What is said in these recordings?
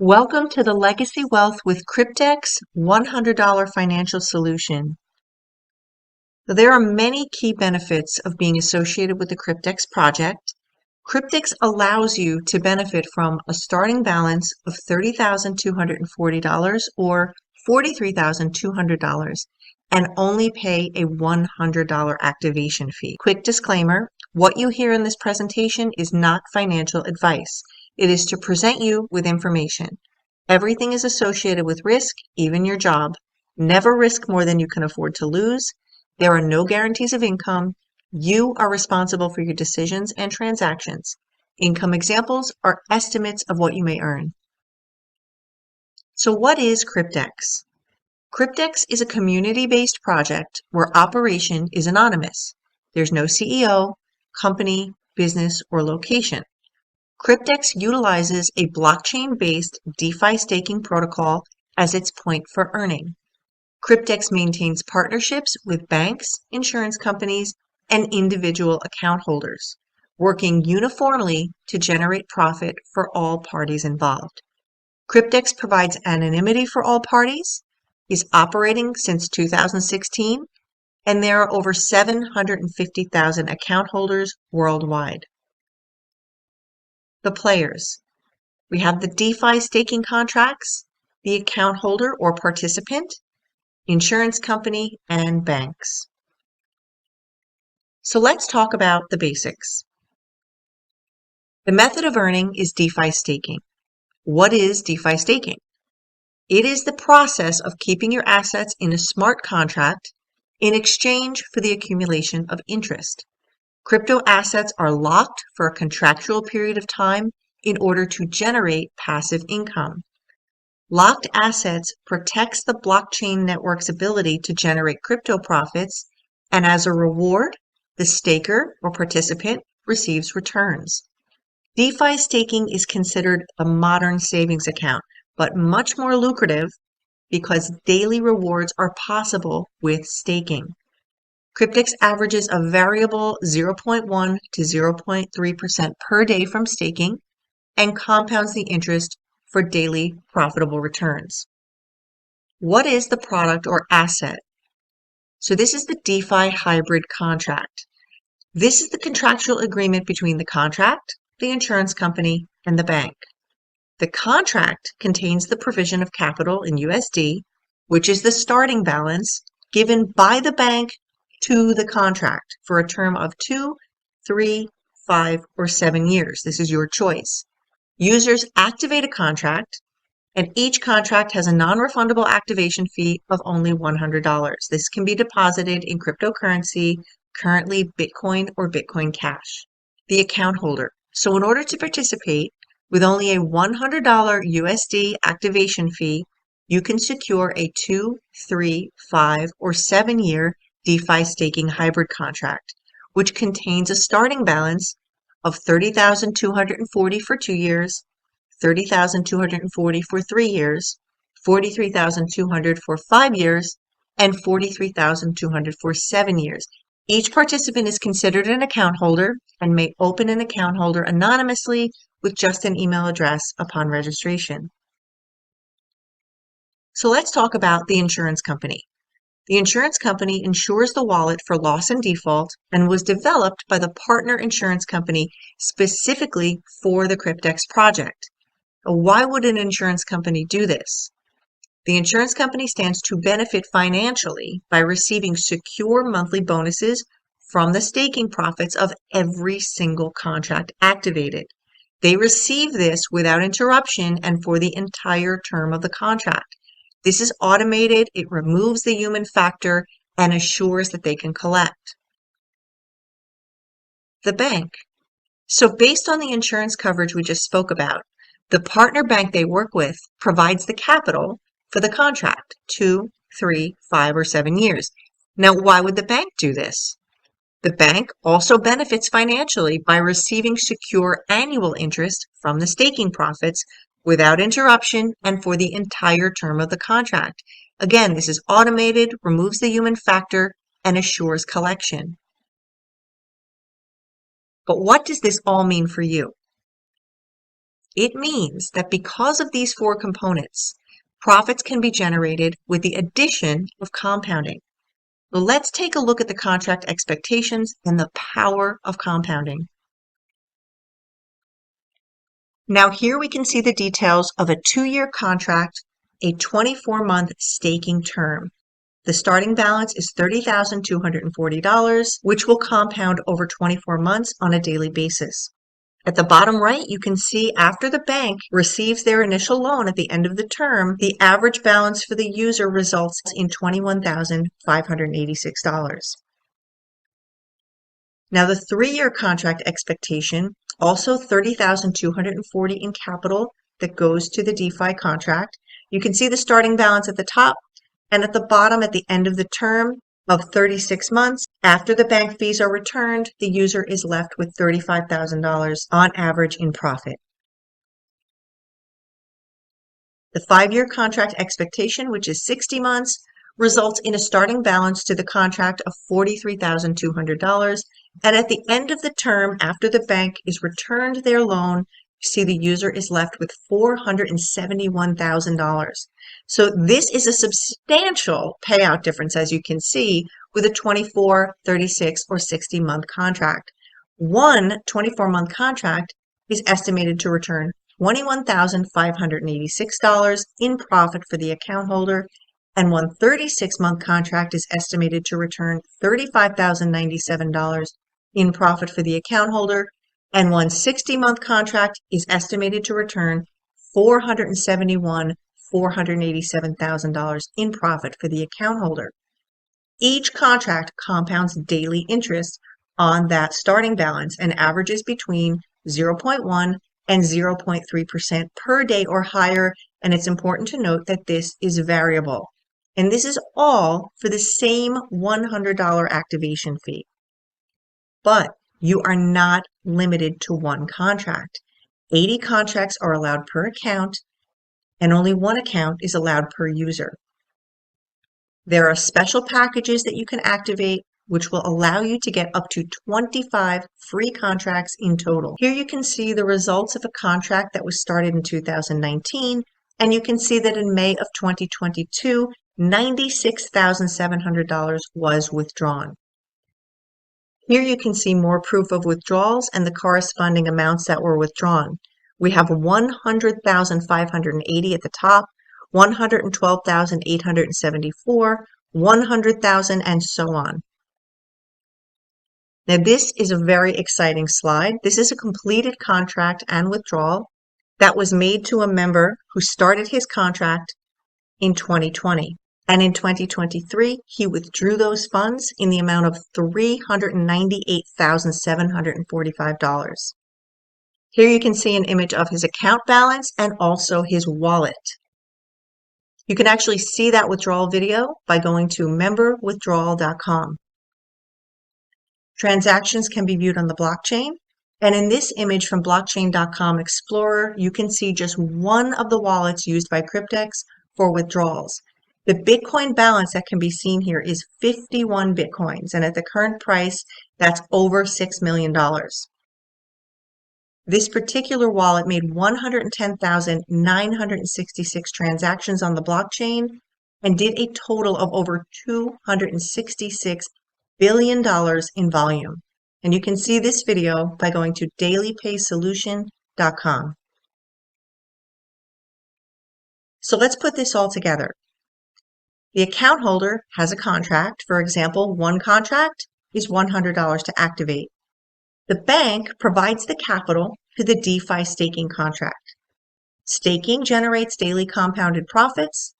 Welcome to the Legacy Wealth with Cryptex $100 Financial Solution. There are many key benefits of being associated with the Cryptex project. Cryptex allows you to benefit from a starting balance of $30,240 or $43,200 and only pay a $100 activation fee. Quick disclaimer, what you hear in this presentation is not financial advice. It is to present you with information. Everything is associated with risk, even your job. Never risk more than you can afford to lose. There are no guarantees of income. You are responsible for your decisions and transactions. Income examples are estimates of what you may earn. So what is Cryptex? Cryptex is a community-based project where operation is anonymous. There's no CEO, company, business, or location. Cryptex utilizes a blockchain-based DeFi staking protocol as its point for earning. Cryptex maintains partnerships with banks, insurance companies, and individual account holders, working uniformly to generate profit for all parties involved. Cryptex provides anonymity for all parties, is operating since 2016, and there are over 750,000 account holders worldwide. The players. We have the DeFi staking contracts, the account holder or participant, insurance company, and banks. So let's talk about the basics. The method of earning is DeFi staking. What is DeFi staking? It is the process of keeping your assets in a smart contract in exchange for the accumulation of interest. Crypto assets are locked for a contractual period of time in order to generate passive income. Locked assets protects the blockchain network's ability to generate crypto profits, and as a reward, the staker or participant receives returns. DeFi staking is considered a modern savings account, but much more lucrative because daily rewards are possible with staking. Cryptex averages a variable 0.1 to 0.3% per day from staking and compounds the interest for daily profitable returns. What is the product or asset? So this is the DeFi hybrid contract. This is the contractual agreement between the contract, the insurance company, and the bank. The contract contains the provision of capital in USD, which is the starting balance given by the bank to the contract for a term of 2, 3, 5, or 7 years. This is your choice. Users activate a contract, and each contract has a non-refundable activation fee of only $100. This can be deposited in cryptocurrency, currently Bitcoin or Bitcoin Cash. The account holder. So in order to participate, with only a $100 USD activation fee, you can secure a 2, 3, 5, or 7-year DeFi staking hybrid contract, which contains a starting balance of $30,240 for 2 years, $30,240 for 3 years, $43,200 for 5 years, and $43,200 for 7 years. Each participant is considered an account holder and may open an account holder anonymously with just an email address upon registration. So let's talk about the insurance company. The insurance company insures the wallet for loss and default and was developed by the partner insurance company specifically for the Cryptex project. Why would an insurance company do this? The insurance company stands to benefit financially by receiving secure monthly bonuses from the staking profits of every single contract activated. They receive this without interruption and for the entire term of the contract. This is automated, it removes the human factor, and assures that they can collect. The bank. So based on the insurance coverage we just spoke about, the partner bank they work with provides the capital for the contract, 2, 3, 5, or 7 years. Now, why would the bank do this? The bank also benefits financially by receiving secure annual interest from the staking profits without interruption and for the entire term of the contract. Again, this is automated, removes the human factor, and assures collection. But what does this all mean for you? It means that because of these four components, profits can be generated with the addition of compounding. So let's take a look at the contract expectations and the power of compounding. Now here we can see the details of a 2-year contract, a 24-month staking term. The starting balance is $30,240, which will compound over 24 months on a daily basis. At the bottom right, you can see after the bank receives their initial loan at the end of the term, the average balance for the user results in $21,586. Now the 3-year contract expectation, also $30,240 in capital that goes to the DeFi contract. You can see the starting balance at the top, and at the bottom at the end of the term of 36 months, after the bank fees are returned, the user is left with $35,000 on average in profit. The 5-year contract expectation, which is 60 months, results in a starting balance to the contract of $43,200, and at the end of the term, after the bank is returned their loan, you see the user is left with $471,000. So this is a substantial payout difference, as you can see, with a 24, 36, or 60-month contract. One 24-month contract is estimated to return $21,586 in profit for the account holder, and one 36-month contract is estimated to return $35,097 in profit for the account holder, and one 60-month contract is estimated to return $487,000 in profit for the account holder. Each contract compounds daily interest on that starting balance and averages between 0.1 and 0.3% per day or higher, and it's important to note that this is variable. And this is all for the same $100 activation fee. But you are not limited to one contract. 80 contracts are allowed per account, and only one account is allowed per user. There are special packages that you can activate, which will allow you to get up to 25 free contracts in total. Here you can see the results of a contract that was started in 2019, and you can see that in May of 2022, $96,700 was withdrawn. Here you can see more proof of withdrawals and the corresponding amounts that were withdrawn. We have 100,580 at the top, 112,874, 100,000, and so on. Now this is a very exciting slide. This is a completed contract and withdrawal that was made to a member who started his contract in 2020. And in 2023, he withdrew those funds in the amount of $398,745. Here you can see an image of his account balance and also his wallet. You can actually see that withdrawal video by going to memberwithdrawal.com. Transactions can be viewed on the blockchain. And in this image from blockchain.com Explorer, you can see just one of the wallets used by Cryptex for withdrawals. The Bitcoin balance that can be seen here is 51 Bitcoins, and at the current price, that's over $6 million. This particular wallet made 110,966 transactions on the blockchain and did a total of over $266 billion in volume. And you can see this video by going to dailypaysolution.com. So let's put this all together. The account holder has a contract. For example, one contract is $100 to activate. The bank provides the capital for the DeFi staking contract. Staking generates daily compounded profits.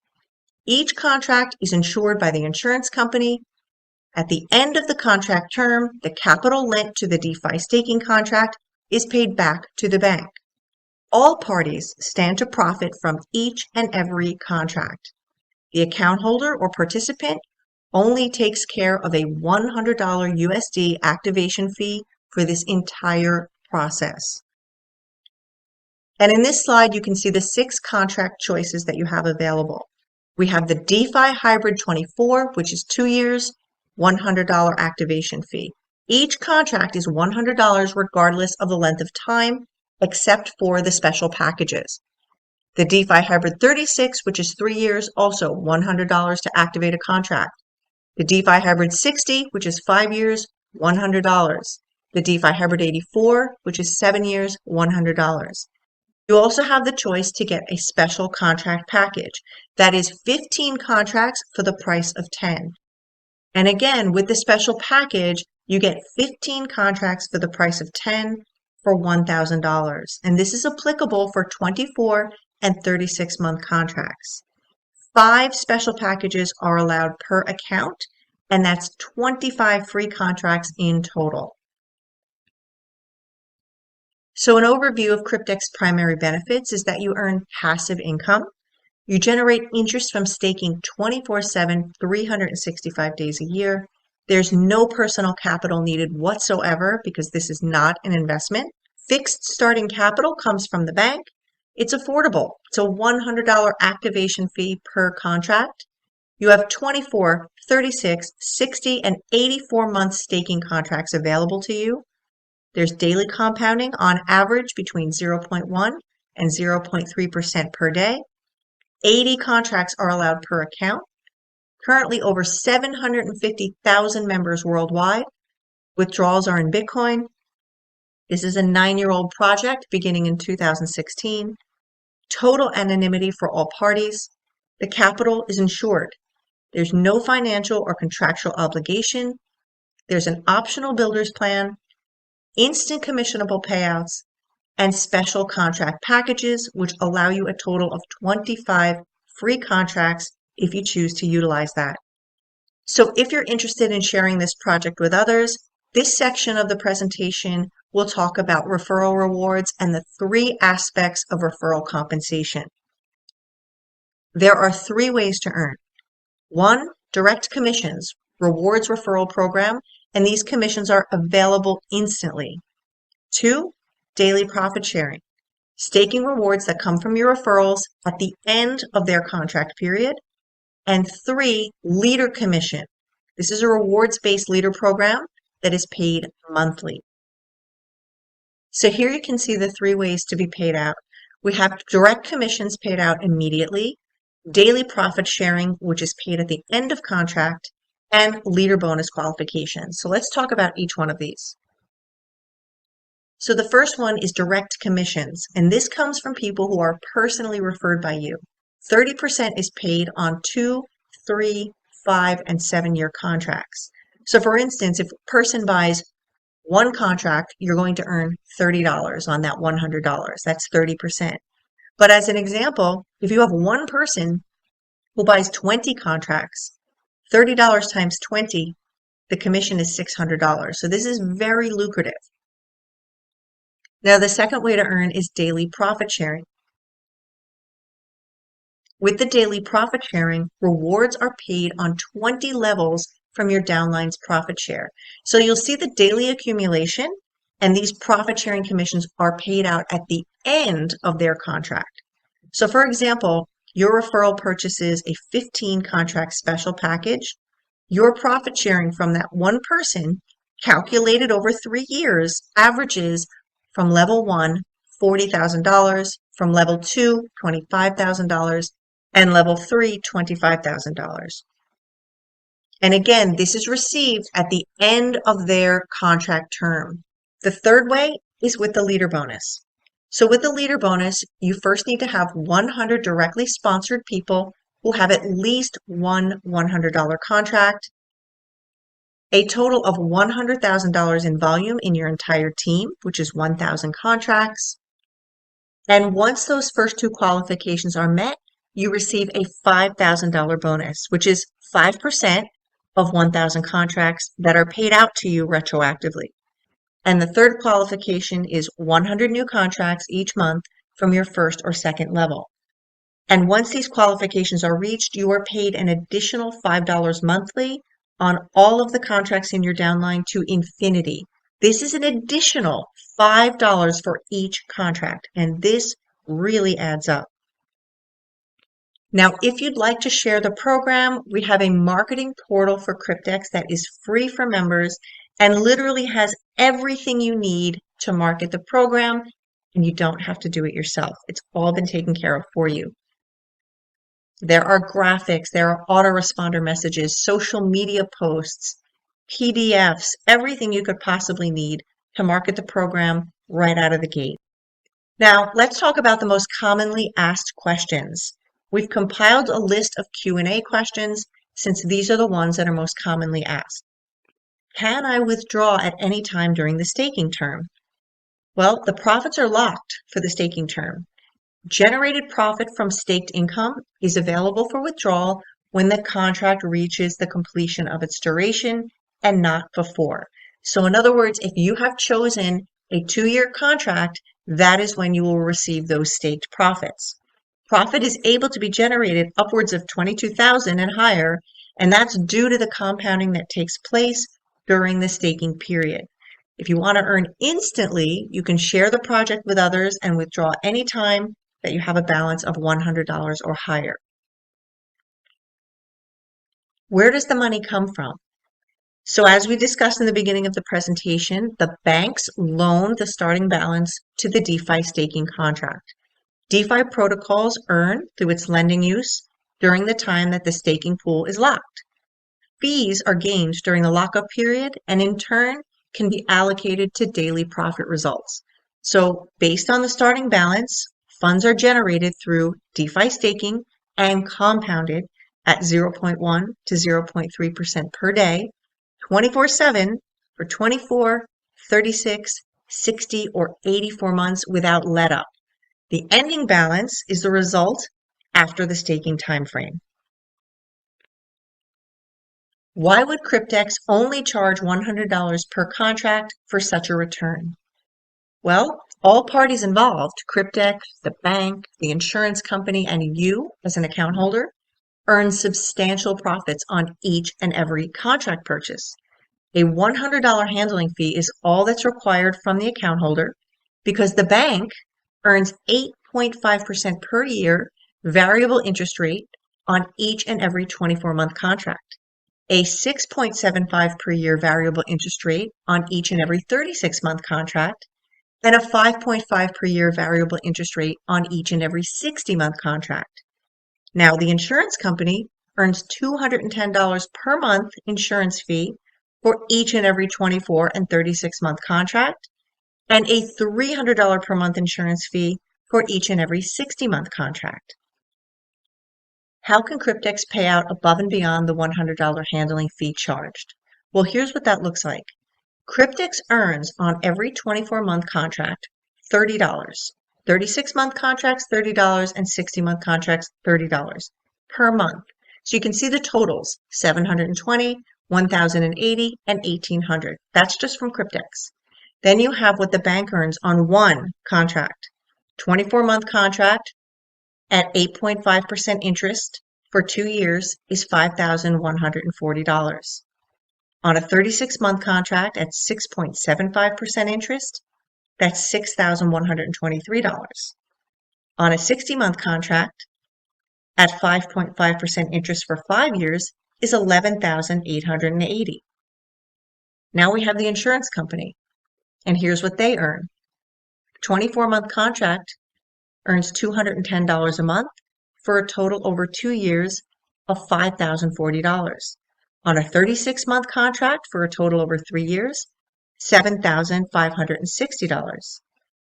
Each contract is insured by the insurance company. At the end of the contract term, the capital lent to the DeFi staking contract is paid back to the bank. All parties stand to profit from each and every contract. The account holder or participant only takes care of a $100 USD activation fee for this entire process. And in this slide, you can see the 6 contract choices that you have available. We have the DeFi Hybrid 24, which is 2 years, $100 activation fee. Each contract is $100 regardless of the length of time, except for the special packages. The DeFi Hybrid 36, which is 3 years, also $100 to activate a contract. The DeFi Hybrid 60, which is 5 years, $100. The DeFi Hybrid 84, which is 7 years, $100. You also have the choice to get a special contract package. That is 15 contracts for the price of 10. And again, with the special package, you get 15 contracts for the price of 10 for $1,000. And this is applicable for 24 and 36-month contracts. 5 special packages are allowed per account, and that's 25 free contracts in total. So an overview of Cryptex primary benefits is that you earn passive income. You generate interest from staking 24/7, 365 days a year. There's no personal capital needed whatsoever because this is not an investment. Fixed starting capital comes from the bank. It's affordable. It's a $100 activation fee per contract. You have 24, 36, 60, and 84-month staking contracts available to you. There's daily compounding on average between 0.1 and 0.3% per day. 80 contracts are allowed per account. Currently over 750,000 members worldwide. Withdrawals are in Bitcoin. This is a 9-year-old project beginning in 2016. Total anonymity for all parties. The capital is insured. There's no financial or contractual obligation. There's an optional builder's plan, instant commissionable payouts, and special contract packages, which allow you a total of 25 free contracts if you choose to utilize that. So if you're interested in sharing this project with others, this section of the presentation will talk about referral rewards and the 3 aspects of referral compensation. There are 3 ways to earn. 1, direct commissions, rewards referral program, and these commissions are available instantly. 2, daily profit sharing, staking rewards that come from your referrals at the end of their contract period. And 3, leader commission. This is a rewards-based leader program that is paid monthly. So here you can see the 3 ways to be paid out. We have direct commissions paid out immediately, daily profit sharing, which is paid at the end of contract, and leader bonus qualifications. So let's talk about each one of these. So the first one is direct commissions, and this comes from people who are personally referred by you. 30% is paid on 2, 3, 5, and 7-year contracts. So for instance, if a person buys 1 contract, you're going to earn $30 on that $100. That's 30%. But as an example, if you have 1 person who buys 20 contracts, $30 times 20, the commission is $600. So this is very lucrative. Now, the second way to earn is daily profit sharing. With the daily profit sharing, rewards are paid on 20 levels from your downline's profit share. So you'll see the daily accumulation, and these profit sharing commissions are paid out at the end of their contract. So for example, your referral purchases a 15 contract special package. Your profit sharing from that 1 person, calculated over 3 years, averages from level 1, $40,000, from level 2, $25,000, and level 3, $25,000. And again, this is received at the end of their contract term. The third way is with the leader bonus. So with the leader bonus, you first need to have 100 directly sponsored people who have at least one $100 contract, a total of $100,000 in volume in your entire team, which is 1,000 contracts. And once those first 2 qualifications are met, you receive a $5,000 bonus, which is 5% of 1,000 contracts that are paid out to you retroactively. And the third qualification is 100 new contracts each month from your first or second level. And once these qualifications are reached, you are paid an additional $5 monthly on all of the contracts in your downline to infinity. This is an additional $5 for each contract, and this really adds up. Now, if you'd like to share the program, we have a marketing portal for Cryptex that is free for members and literally has everything you need to market the program and you don't have to do it yourself. It's all been taken care of for you. There are graphics, there are autoresponder messages, social media posts, PDFs, everything you could possibly need to market the program right out of the gate. Now, let's talk about the most commonly asked questions. We've compiled a list of Q&A questions since these are the ones that are most commonly asked. Can I withdraw at any time during the staking term? Well, the profits are locked for the staking term. Generated profit from staked income is available for withdrawal when the contract reaches the completion of its duration and not before. So in other words, if you have chosen a 2-year contract, that is when you will receive those staked profits. Profit is able to be generated upwards of $22,000 and higher, and that's due to the compounding that takes place during the staking period. If you want to earn instantly, you can share the project with others and withdraw anytime that you have a balance of $100 or higher. Where does the money come from? So as we discussed in the beginning of the presentation, the banks loan the starting balance to the DeFi staking contract. DeFi protocols earn through its lending use during the time that the staking pool is locked. Fees are gained during the lockup period and in turn can be allocated to daily profit results. So based on the starting balance, funds are generated through DeFi staking and compounded at 0.1 to 0.3% per day, 24/7 for 24, 36, 60, or 84 months without let up. The ending balance is the result after the staking time frame. Why would Cryptex only charge $100 per contract for such a return? Well, all parties involved, Cryptex, the bank, the insurance company, and you as an account holder, earn substantial profits on each and every contract purchase. A $100 handling fee is all that's required from the account holder because the bank earns 8.5% per year variable interest rate on each and every 24-month contract, a 6.75 per year variable interest rate on each and every 36-month contract, and a 5.5 per year variable interest rate on each and every 60-month contract. Now, the insurance company earns $210 per month insurance fee for each and every 24 and 36-month contract, and a $300 per month insurance fee for each and every 60-month contract. How can Cryptex pay out above and beyond the $100 handling fee charged? Well, here's what that looks like. Cryptex earns on every 24-month contract $30, 36-month contracts $30, and 60-month contracts $30 per month. So you can see the totals, $720, $1,080, and $1,800. That's just from Cryptex. Then you have what the bank earns on one contract. 24-month contract at 8.5% interest for 2 years is $5,140. On a 36-month contract at 6.75% interest, that's $6,123. On a 60-month contract at 5.5% interest for 5 years is $11,880. Now we have the insurance company, and here's what they earn. 24-month contract earns $210 a month for a total over 2 years of $5,040. On a 36-month contract for a total over 3 years, $7,560.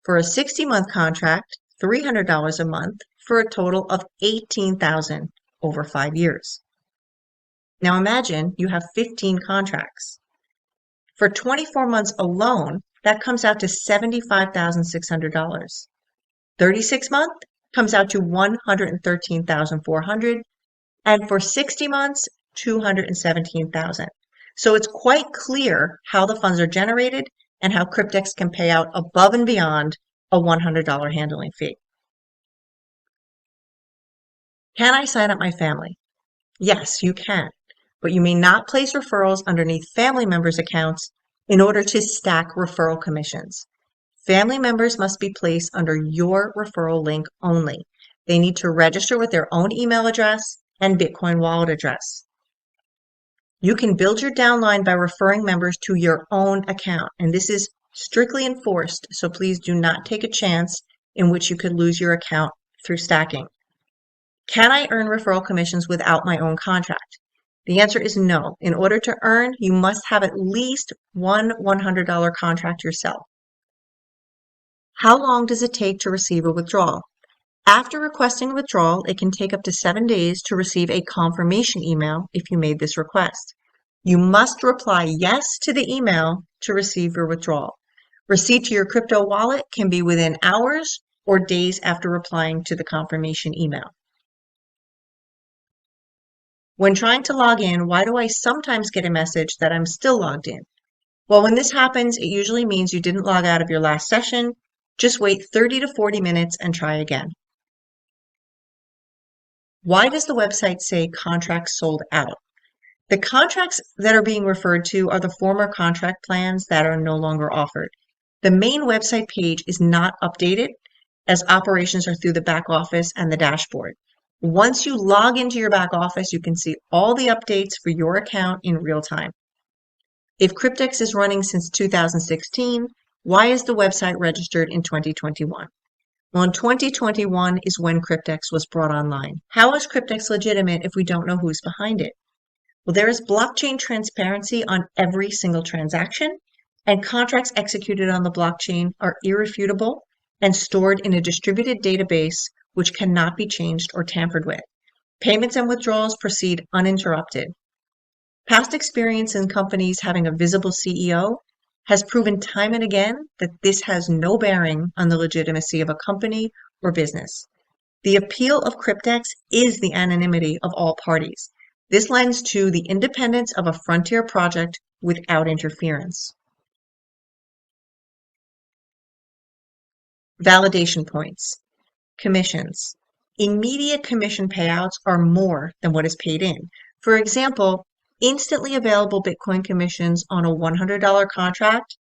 For a 60-month contract, $300 a month for a total of $18,000 over 5 years. Now imagine you have 15 contracts. For 24 months alone, that comes out to $75,600. 36 month comes out to $113,400, and for 60 months, $217,000. So it's quite clear how the funds are generated and how Cryptex can pay out above and beyond a $100 handling fee. Can I sign up my family? Yes, you can, but you may not place referrals underneath family members' accounts in order to stack referral commissions. Family members must be placed under your referral link only. They need to register with their own email address and Bitcoin wallet address. You can build your downline by referring members to your own account, and this is Strictly enforced, so please do not take a chance in which you could lose your account through stacking. Can I earn referral commissions without my own contract? The answer is no. In order to earn, you must have at least one $100 contract yourself. How long does it take to receive a withdrawal? After requesting a withdrawal, it can take up to 7 days to receive a confirmation email if you made this request. You must reply yes to the email to receive your withdrawal. Receipt to your crypto wallet can be within hours or days after replying to the confirmation email. When trying to log in, why do I sometimes get a message that I'm still logged in? Well, when this happens, it usually means you didn't log out of your last session. Just wait 30 to 40 minutes and try again. Why does the website say contracts sold out? The contracts that are being referred to are the former contract plans that are no longer offered. The main website page is not updated as operations are through the back office and the dashboard. Once you log into your back office, you can see all the updates for your account in real time. If Cryptex is running since 2016, why is the website registered in 2021? Well, in 2021 is when Cryptex was brought online. How is Cryptex legitimate if we don't know who's behind it? Well, there is blockchain transparency on every single transaction, and contracts executed on the blockchain are irrefutable and stored in a distributed database which cannot be changed or tampered with. Payments and withdrawals proceed uninterrupted. Past experience in companies having a visible CEO has proven time and again that this has no bearing on the legitimacy of a company or business. The appeal of Cryptex is the anonymity of all parties. This lends to the independence of a frontier project without interference. Validation points. Commissions. Immediate commission payouts are more than what is paid in. For example, instantly available Bitcoin commissions on a $100 contract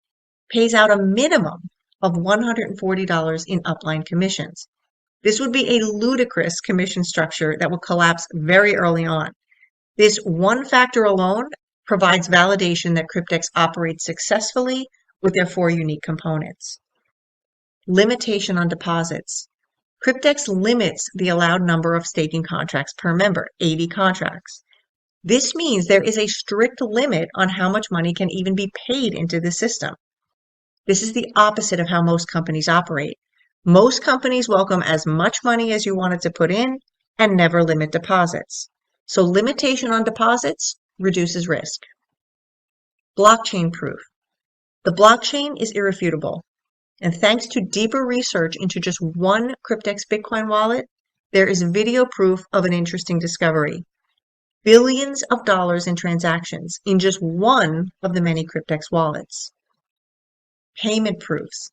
pays out a minimum of $140 in upline commissions. This would be a ludicrous commission structure that will collapse very early on. This one factor alone provides validation that Cryptex operates successfully with their 4 unique components. Limitation on deposits. Cryptex limits the allowed number of staking contracts per member, 80 contracts. This means there is a strict limit on how much money can even be paid into the system. This is the opposite of how most companies operate. Most companies welcome as much money as you wanted to put in and never limit deposits. So limitation on deposits reduces risk. Blockchain proof. The blockchain is irrefutable. And thanks to deeper research into just one Cryptex Bitcoin wallet, there is video proof of an interesting discovery. Billions of dollars in transactions in just one of the many Cryptex wallets. Payment proofs.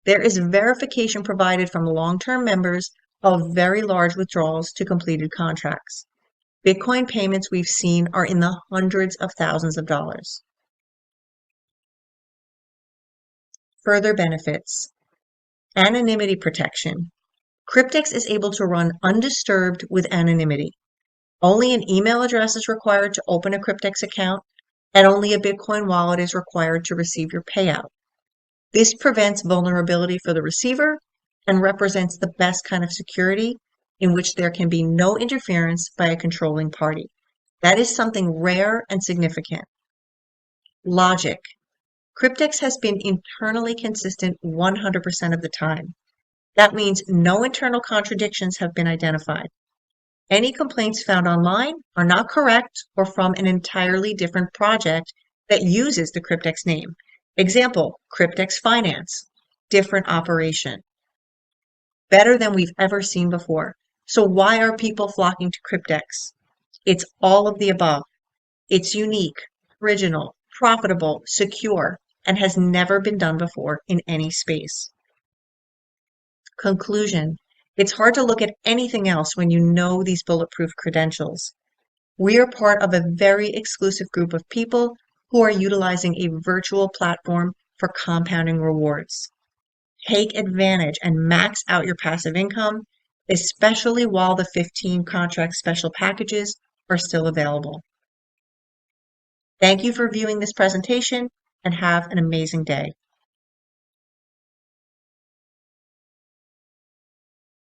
There is verification provided from long-term members of very large withdrawals to completed contracts. Bitcoin payments we've seen are in the hundreds of thousands of dollars. Further benefits. Anonymity protection. Cryptex is able to run undisturbed with anonymity. Only an email address is required to open a Cryptex account, and only a Bitcoin wallet is required to receive your payout. This prevents vulnerability for the receiver and represents the best kind of security in which there can be no interference by a controlling party. That is something rare and significant. Logic. Cryptex has been internally consistent 100% of the time. That means no internal contradictions have been identified. Any complaints found online are not correct or from an entirely different project that uses the Cryptex name. Example, Cryptex Finance, different operation. Better than we've ever seen before. So why are people flocking to Cryptex? It's all of the above. It's unique, original, profitable, secure, and has never been done before in any space. Conclusion. It's hard to look at anything else when you know these bulletproof credentials. We are part of a very exclusive group of people who are utilizing a virtual platform for compounding rewards. Take advantage and max out your passive income, especially while the 15 contract special packages are still available. Thank you for viewing this presentation and have an amazing day.